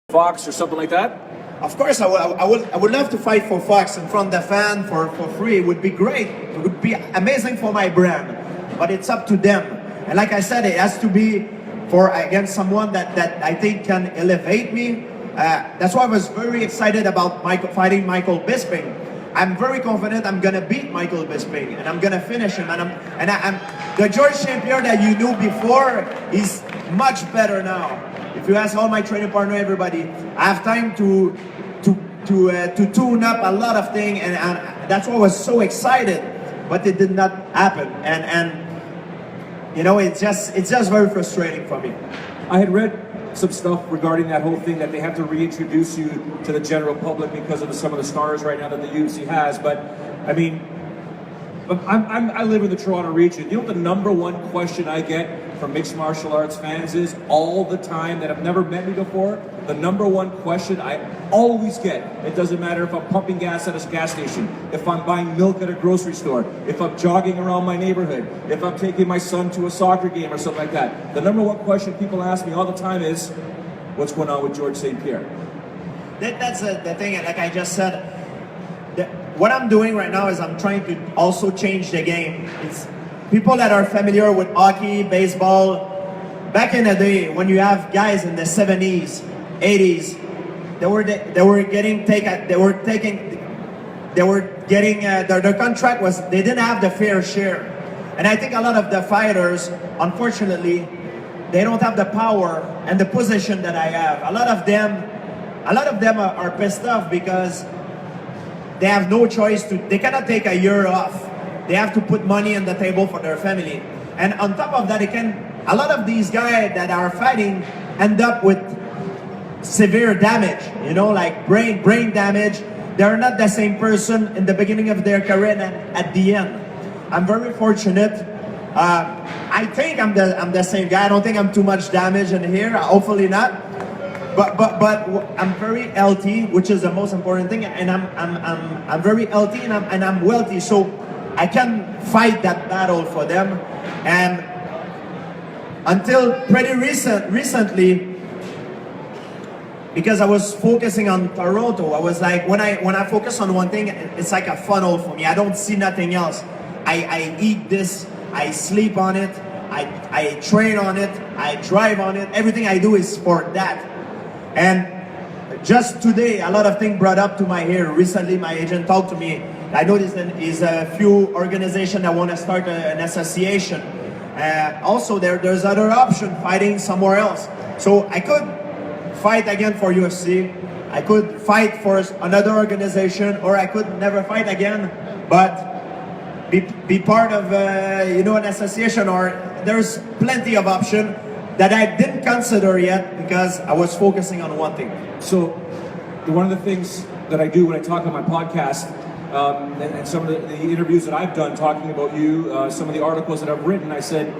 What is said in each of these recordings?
Fox or something like that? Of course, I would love to fight for Fox in front of the fan for free. It would be great. It would be amazing for my brand. But it's up to them. And like I said, it has to be against someone that I think can elevate me. That's why I was very excited about fighting Michael Bisping. I'm very confident I'm gonna beat Michael Bisping and I'm gonna finish him. And I'm the George St-Pierre that you knew before is much better now. If you ask all my training partner, everybody, I have time to tune up a lot of things, and that's why I was so excited. But it did not happen, and you know, it's just very frustrating for me. I had read some stuff regarding that whole thing that they have to reintroduce you to the general public because of some of the stars right now that the UFC has. But I mean, I live in the Toronto region. You know what the number one question I get from mixed martial arts fans is all the time that have never met me before? The number one question I always get, it doesn't matter if I'm pumping gas at a gas station, if I'm buying milk at a grocery store, if I'm jogging around my neighborhood, if I'm taking my son to a soccer game or something like that. The number one question people ask me all the time is, what's going on with George St-Pierre? That's the thing, like I just said, what I'm doing right now is I'm trying to also change the game. It's people that are familiar with hockey, baseball. Back in the day, when you have guys in the 70s, 80s, their contract was, they didn't have the fair share. And I think a lot of the fighters, unfortunately, they don't have the power and the position that I have. A lot of them are pissed off because they have no choice they cannot take a year off. They have to put money on the table for their family. And on top of that, a lot of these guys that are fighting end up with severe damage, you know, like brain damage. They're not the same person in the beginning of their career and at the end. I'm very fortunate. I think I'm the same guy. I don't think I'm too much damage in here. Hopefully not. But I'm very healthy, which is the most important thing, and I'm very healthy and I'm wealthy, so I can fight that battle for them. And until pretty recently, because I was focusing on Toronto, I was like, when I focus on one thing, it's like a funnel for me. I don't see nothing else. I eat this, I sleep on it, I train on it, I drive on it. Everything I do is for that. And just today, a lot of things brought up to my ear. Recently, my agent talked to me. I noticed there is a few organizations that want to start an association. Also, there's other option, fighting somewhere else. So I could fight again for UFC. I could fight for another organization, or I could never fight again. But be part of an association, or there's plenty of options that I didn't consider yet because I was focusing on one thing. So one of the things that I do when I talk on my podcast, and some of the interviews that I've done talking about you, some of the articles that I've written, I said,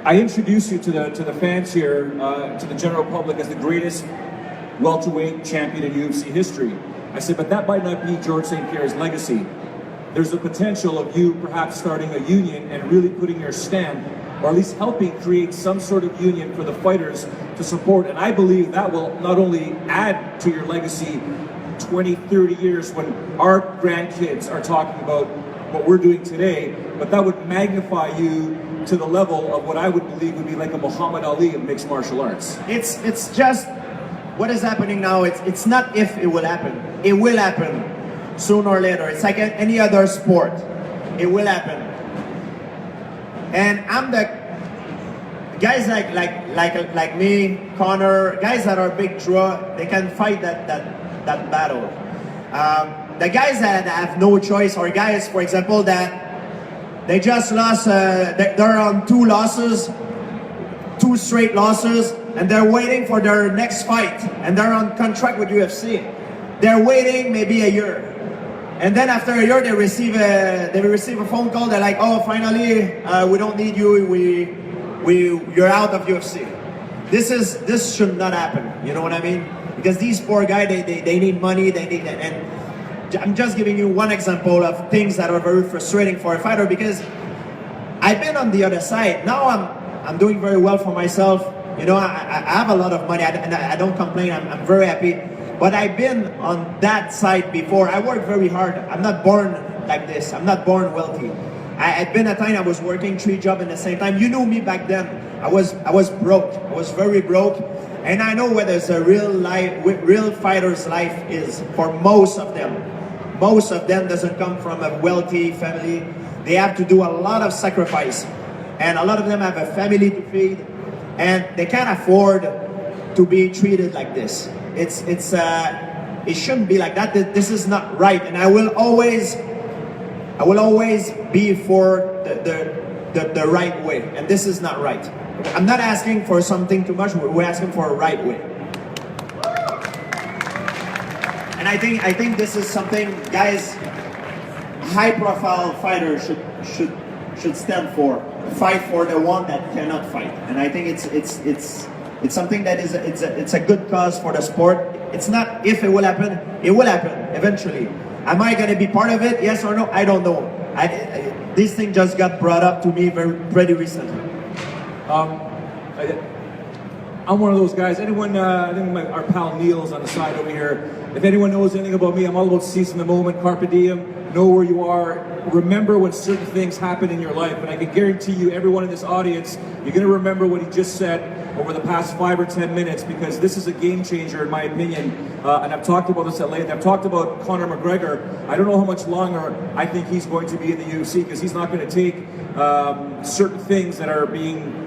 I introduce you to the fans here, to the general public, as the greatest welterweight champion in UFC history. I said, but that might not be George St-Pierre's legacy. There's the potential of you perhaps starting a union and really putting your stamp, or at least helping create some sort of union for the fighters to support. And I believe that will not only add to your legacy 20, 30 years when our grandkids are talking about what we're doing today, but that would magnify you to the level of what I would believe would be like a Muhammad Ali of mixed martial arts. It's just what is happening now. It's not if it will happen. It will happen sooner or later. It's like any other sport. It will happen. And I'm the guys like me, Conor, guys that are big draw. They can fight that battle. The guys that have no choice, or guys, for example, that they just lost. They're on two straight losses, and they're waiting for their next fight, and they're on contract with UFC. They're waiting maybe a year. And then after a year, they receive a phone call. They're like, "Oh, finally, we don't need you. You're out of UFC." This should not happen. You know what I mean? Because these poor guys, they need money. And I'm just giving you one example of things that are very frustrating for a fighter. Because I've been on the other side. Now I'm doing very well for myself. You know, I have a lot of money, and I don't complain. I'm very happy. But I've been on that side before. I work very hard. I'm not born like this. I'm not born wealthy. I've been a time I was working 3 jobs at the same time. You know me back then. I was broke. I was very broke, and I know what a real fighter's life is for most of them. Most of them doesn't come from a wealthy family. They have to do a lot of sacrifice, and a lot of them have a family to feed, and they can't afford to be treated like this. It shouldn't be like that. This is not right, and I will always be for the right way, and this is not right. I'm not asking for something too much. We're asking for a right way, and I think this is something, guys, high-profile fighters should stand for. Fight for the one that cannot fight, and I think it's something that it's a good cause for the sport. It's not if it will happen. It will happen eventually. Am I going to be part of it? Yes or no? I don't know. This thing just got brought up to me pretty recently. I'm one of those guys. Anyone, I think our pal Neil's on the side over here. If anyone knows anything about me, I'm all about seizing the moment, carpe diem, know where you are, remember when certain things happen in your life. And I can guarantee you, everyone in this audience, you're going to remember what he just said over the past 5 or 10 minutes, because this is a game changer in my opinion. And I've talked about this at length. I've talked about Conor McGregor. I don't know how much longer I think he's going to be in the UFC, because he's not going to take certain things that are being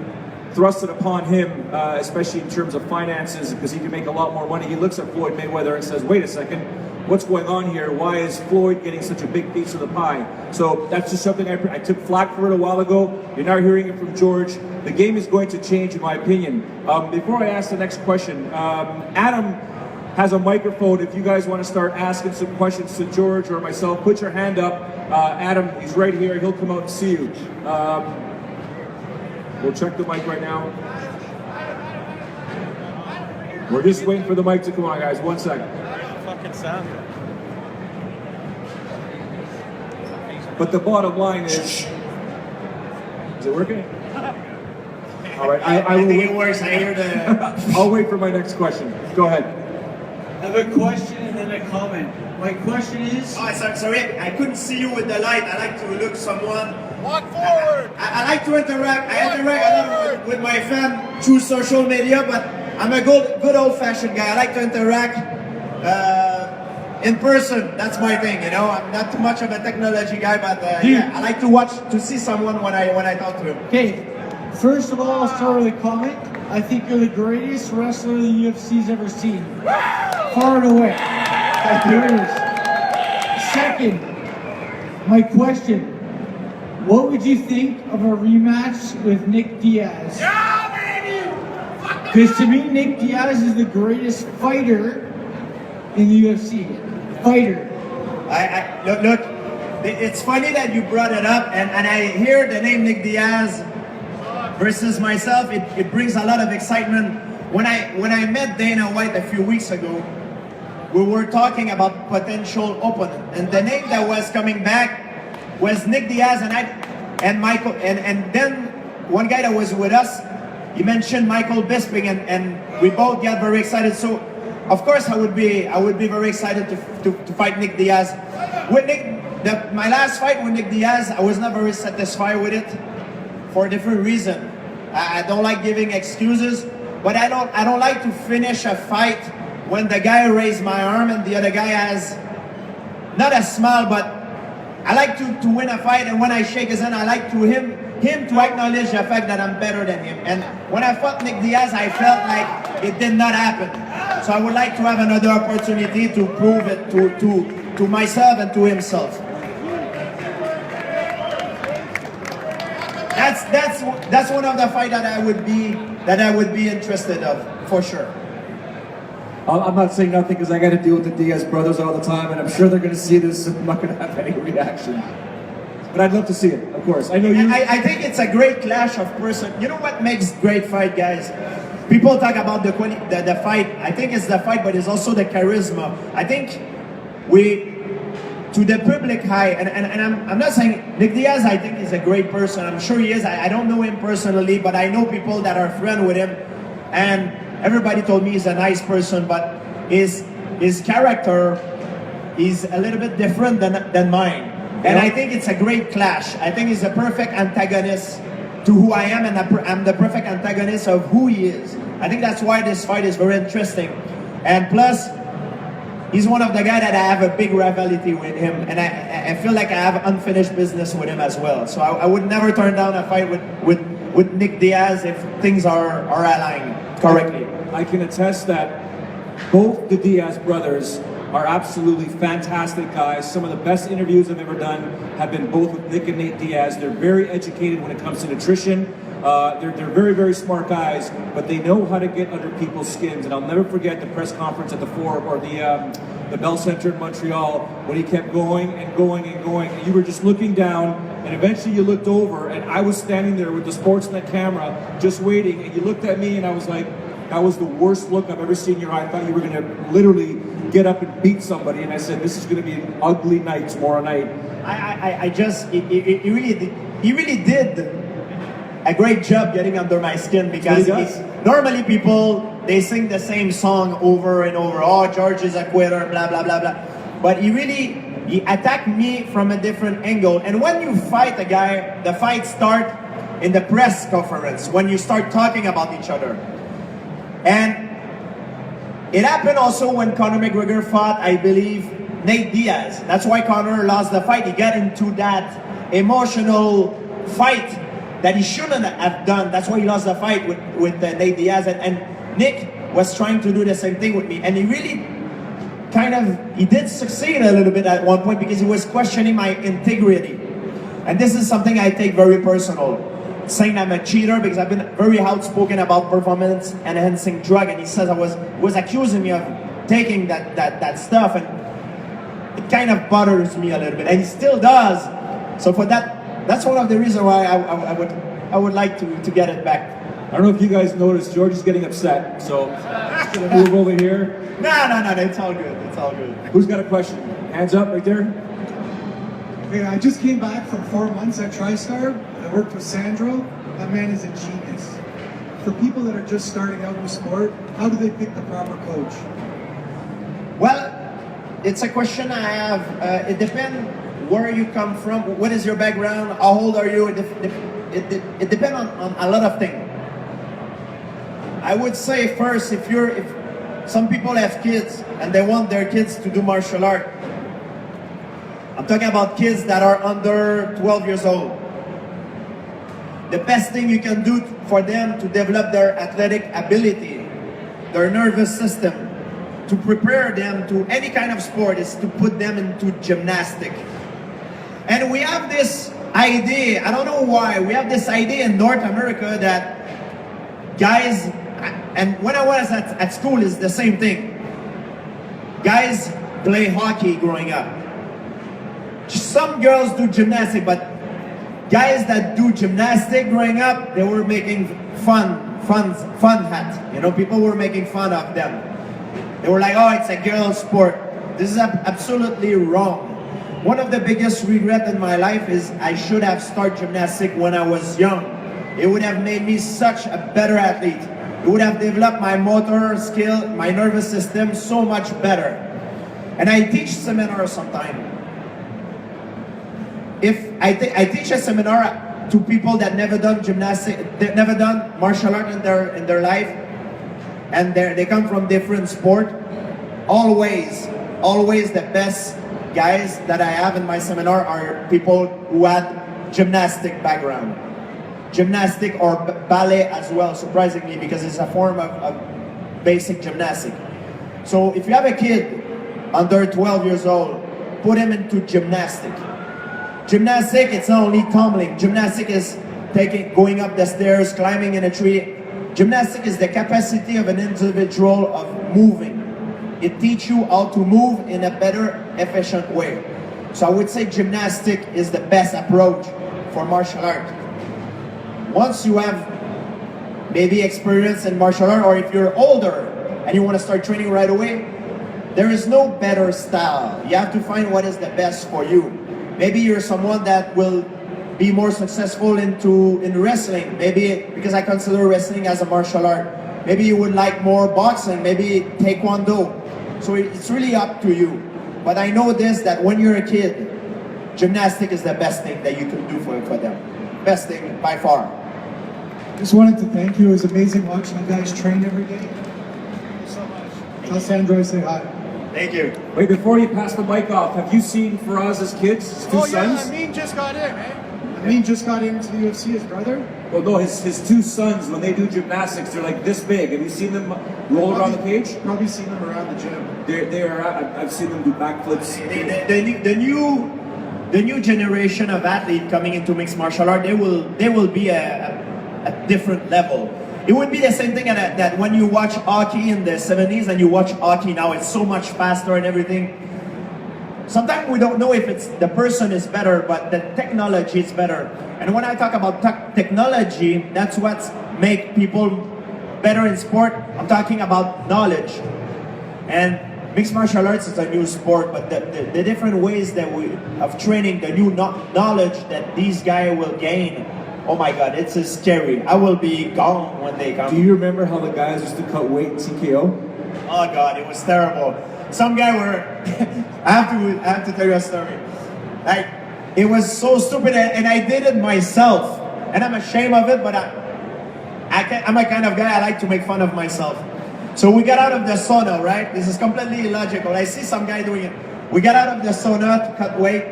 thrusted upon him, especially in terms of finances, because he can make a lot more money. He looks at Floyd Mayweather and says, wait a second, what's going on here? Why is Floyd getting such a big piece of the pie? So that's just something I took flack for it a while ago. You're now hearing it from George. The game is going to change, in my opinion. Before I ask the next question, Adam has a microphone. If you guys want to start asking some questions to George or myself, put your hand up. Adam, he's right here. He'll come out and see you. We'll check the mic right now. We're just waiting for the mic to come on, guys. 1 second. Fucking sound. But the bottom line is it working? All right, I will think wait. it works. I hear the. I'll wait for my next question. Go ahead. I have a question and then a comment. My question is... Oh, sorry, I couldn't see you with the light. I like to look someone. Walk forward! I like to interact. I interact a lot with my fam through social media, but I'm a good old-fashioned guy. I like to interact in person. That's my thing, you know. I'm not too much of a technology guy, but yeah, I like to see someone when I talk to him. Okay, first of all, I'll start with a comment. I think you're the greatest wrestler the UFC's ever seen. Far and away. Here it is. Second, my question. What would you think of a rematch with Nick Diaz? Because to me, Nick Diaz is the greatest fighter in the UFC. Fighter. Look, it's funny that you brought it up, and I hear the name Nick Diaz versus myself. It brings a lot of excitement. When I met Dana White a few weeks ago, we were talking about potential opponent, and the name that was coming back was Nick Diaz and Michael, and then one guy that was with us, he mentioned Michael Bisping, and we both got very excited. So of course I would be very excited to fight Nick Diaz. With my last fight with Nick Diaz, I was not very satisfied with it for a different reason. I don't like giving excuses, but I don't like to finish a fight when the guy raised my arm and the other guy has not a smile, but I like to win a fight, and when I shake his hand, I like him to acknowledge the fact that I'm better than him. And when I fought Nick Diaz, I felt like it did not happen. So I would like to have another opportunity to prove it to myself and to himself. That's one of the fights that I would be interested of, for sure. I'm not saying nothing because I got to deal with the Diaz brothers all the time, and I'm sure they're going to see this. I'm not going to have any reaction. But I'd love to see it, of course. I know you. I think it's a great clash of person. You know what makes great fight, guys? People talk about the fight. I think it's the fight, but it's also the charisma. I think to the public eye, and I'm not saying Nick Diaz, I think is a great person. I'm sure he is. I don't know him personally, but I know people that are friends with him. and everybody told me he's a nice person, but his character is a little bit different than mine. And I think it's a great clash. I think he's a perfect antagonist to who I am, and I'm the perfect antagonist of who he is. I think that's why this fight is very interesting. And plus, he's one of the guys that I have a big rivalry with him, and I feel like I have unfinished business with him as well. So I would never turn down a fight with Nick Diaz if things are aligned correctly. I can attest that both the Diaz brothers are absolutely fantastic guys. Some of the best interviews I've ever done have been both with Nick and Nate Diaz. They're very educated when it comes to nutrition. They're very, very smart guys, but they know how to get under people's skins. And I'll never forget the press conference at the Bell Center in Montreal when he kept going and going and going. And you were just looking down, and eventually you looked over, and I was standing there with the Sportsnet camera just waiting, and you looked at me, and I was like, that was the worst look I've ever seen in your eye. I thought you were going to literally get up and beat somebody, and I said, this is going to be an ugly night tomorrow night. He really did a great job getting under my skin, because normally people, they sing the same song over and over. Oh, George is a quitter, blah, blah, blah, blah. But he attacked me from a different angle. And when you fight a guy, the fight starts in the press conference, when you start talking about each other. And it happened also when Conor McGregor fought, I believe, Nate Diaz. That's why Conor lost the fight. He got into that emotional fight that he shouldn't have done. That's why he lost the fight with Nate Diaz. And Nick was trying to do the same thing with me. And he really he did succeed a little bit at one point, because he was questioning my integrity. And this is something I take very personal. Saying I'm a cheater, because I've been very outspoken about performance enhancing drug, and he says I was accusing me of taking that stuff, and it kind of bothers me a little bit, and he still does. So for that's one of the reasons why I would like to get it back. I don't know if you guys noticed, George is getting upset, so I'm just gonna move over here. No, it's all good. It's all good. Who's got a question? Hands up right there. Okay, I just came back from 4 months at TriStar. I worked with Sandro. That man is a genius. For people that are just starting out in the sport, how do they pick the proper coach? Well, it's a question I have. It depends where you come from, what is your background, how old are you. It depends on a lot of things. I would say first, if some people have kids and they want their kids to do martial art, I'm talking about kids that are under 12 years old. The best thing you can do for them to develop their athletic ability, their nervous system, to prepare them to any kind of sport, is to put them into gymnastics. And we have this idea, I don't know why, we have this idea in North America that guys, and when I was at school, it's the same thing. Guys play hockey growing up. Some girls do gymnastics, but guys that do gymnastics growing up, they were making fun hat. You know, people were making fun of them. They were like, oh, it's a girl's sport. This is absolutely wrong. One of the biggest regrets in my life is I should have started gymnastics when I was young. It would have made me such a better athlete. It would have developed my motor skill, my nervous system so much better. And I teach seminars sometimes. If I teach a seminar to people that never done gymnastics, that never done martial art in their life, and they come from different sport, always the best guys that I have in my seminar are people who had gymnastic background. Gymnastic or ballet as well, surprisingly, because it's a form of basic gymnastic. So if you have a kid under 12 years old, put him into gymnastic. Gymnastic, it's not only tumbling. Gymnastic is going up the stairs, climbing in a tree. Gymnastic is the capacity of an individual of moving. It teaches you how to move in a better, efficient way. So I would say gymnastic is the best approach for martial art. Once you have maybe experience in martial art, or if you're older and you want to start training right away, there is no better style. You have to find what is the best for you. Maybe you're someone that will be more successful in wrestling. Maybe because I consider wrestling as a martial art. Maybe you would like more boxing, maybe taekwondo. So it's really up to you. But I know this, that when you're a kid, gymnastic is the best thing that you can do for them. Best thing by far. Just wanted to thank you. It was amazing watching you guys train every day. Thank you so much. Tell Sandro I say hi. Thank you. Wait, before you pass the mic off, have you seen Faraz' as kids, his two sons? Amin just got in, eh? Amin just got into the UFC, his brother. Well, no, his two sons, when they do gymnastics, they're like this big. Have you seen them roll around the cage? Probably seen them around the gym. I've seen them do backflips. The new generation of athlete coming into mixed martial art, they will be a different level. It would be the same thing that when you watch hockey in the 70s and you watch hockey now, it's so much faster and everything. Sometimes we don't know if it's the person is better, but the technology is better. And when I talk about technology, that's what make people better in sport. I'm talking about knowledge. And mixed martial arts is a new sport, but the different ways that of training, the new knowledge that these guys will gain, oh my God, it's scary. I will be gone when they come. Do you remember how the guys used to cut weight in TKO? Oh God, it was terrible. Some guy were, I have to tell you a story. Like, it was so stupid, and I did it myself. And I'm ashamed of it, but I'm a kind of guy, I like to make fun of myself. So we got out of the sauna, right? This is completely illogical. I see some guy doing it. We got out of the sauna to cut weight.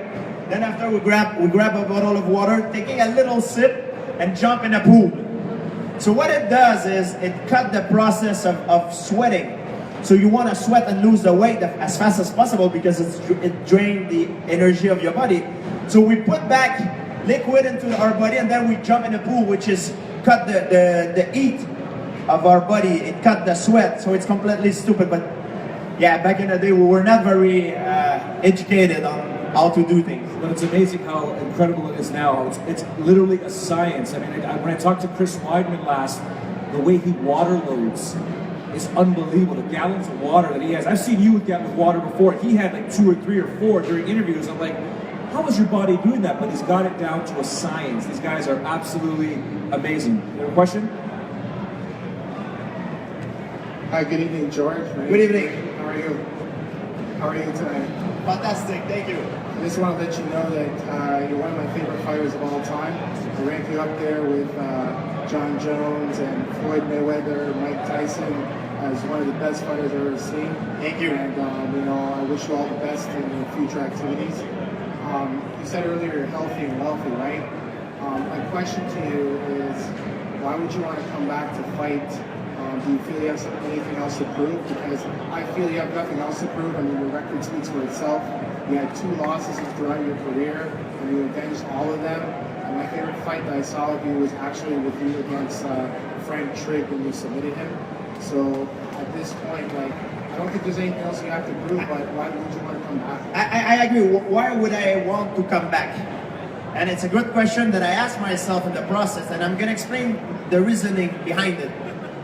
Then after we grab a bottle of water, taking a little sip, and jump in a pool. So what it does is, it cut the process of sweating. So you want to sweat and lose the weight as fast as possible because it drains the energy of your body. So we put back liquid into our body and then we jump in the pool, which is cut the heat of our body. It cut the sweat, so it's completely stupid. But yeah, back in the day, we were not very educated on how to do things. But it's amazing how incredible it is now. It's literally a science. I mean, when I talked to Chris Weidman last, the way he water loads is unbelievable. The gallons of water that he has. I've seen you with water before. He had like 2 or 3 or 4 during interviews. I'm like, how is your body doing that? But he's got it down to a science. These guys are absolutely amazing. You have a question? Hi, good evening, George. Good evening. How are you? How are you tonight? Fantastic, thank you. I just want to let you know that you're one of my favorite fighters of all time. I rank you up there with John Jones and Floyd Mayweather, Mike Tyson, as one of the best fighters I've ever seen. Thank you. And I wish you all the best in your future activities. You said earlier you're healthy and wealthy, right? My question to you is, why would you want to come back to fight? Do you feel you have anything else to prove? Because I feel you have nothing else to prove. I mean, your record speaks for itself. You had 2 losses throughout your career, and you avenged all of them. And my favorite fight that I saw of you was actually with you against Frank Trigg when you submitted him. So at this point, I don't think there's anything else you have to prove, but why would you want to come back? I agree. Why would I want to come back? And it's a good question that I asked myself in the process, and I'm going to explain the reasoning behind it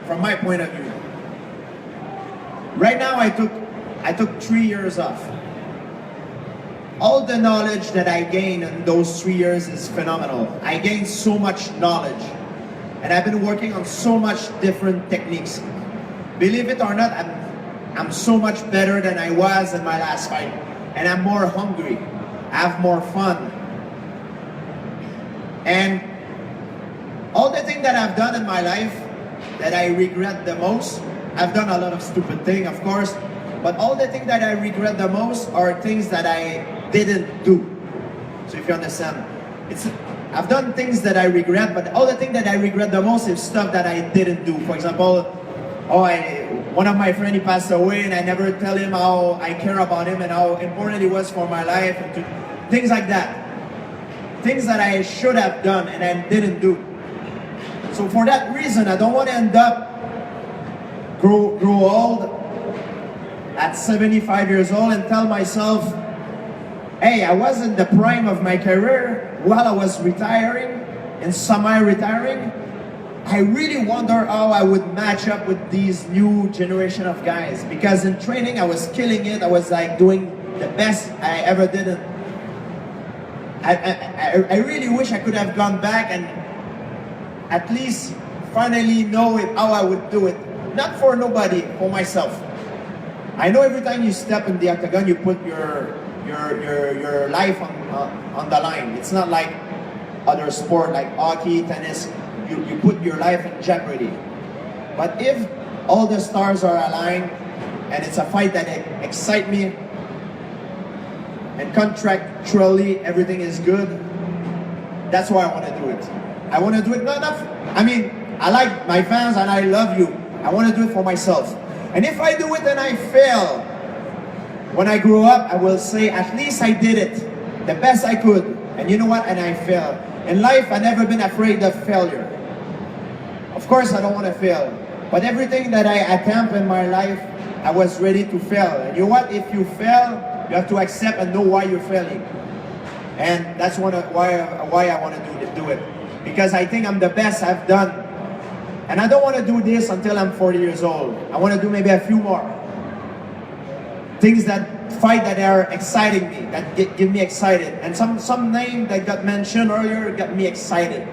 from my point of view. Right now, I took 3 years off. All the knowledge that I gained in those 3 years is phenomenal. I gained so much knowledge, and I've been working on so much different techniques. Believe it or not, I'm so much better than I was in my last fight, and I'm more hungry. I have more fun. And all the things that I've done in my life that I regret the most, I've done a lot of stupid things, of course, but all the things that I regret the most are things that I didn't do. So if you understand, I've done things that I regret, but all the things that I regret the most is stuff that I didn't do. For example, one of my friends, he passed away, and I never tell him how I care about him and how important he was for my life, and things like that. Things that I should have done and I didn't do. So for that reason, I don't want to end up grow old at 75 years old and tell myself, hey, I was in the prime of my career while I was retiring and semi-retiring. I really wonder how I would match up with these new generation of guys, because in training I was killing it. I was like doing the best I ever did. I really wish I could have gone back and at least finally know how I would do it not for nobody, for myself. I know every time you step in the octagon, you put your life on the line. It's not like other sport like hockey, tennis. You put your life in jeopardy. But if all the stars are aligned and it's a fight that excites me and contractually everything is good, that's why I want to do it. I want to do it not enough. I mean, I like my fans and I love you. I want to do it for myself. And if I do it and I fail, when I grow up, I will say, at least I did it the best I could. And you know what? And I failed. In life, I've never been afraid of failure. Of course, I don't want to fail. But everything that I attempt in my life, I was ready to fail. And you know what? If you fail, you have to accept and know why you're failing. And that's why I want to do it. Because I think I'm the best I've done. And I don't want to do this until I'm 40 years old. I want to do maybe a few more. Things that are exciting me, that give me excited. And some name that got mentioned earlier got me excited.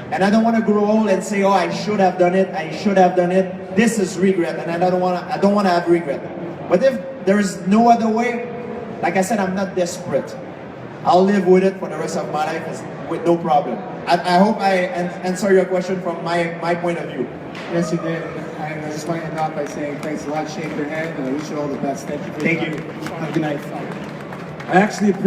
And I don't want to grow old and say, oh, I should have done it, I should have done it. This is regret, and I don't want to have regret. But if there is no other way, like I said, I'm not desperate. I'll live with it for the rest of my life with no problem. I hope I answer your question from my point of view. Yes, you did. And I just want to end off by saying thanks a lot. Shake your hand, and I wish you all the best. Thank you for your time. Thank you. Have a good night. I actually appreciate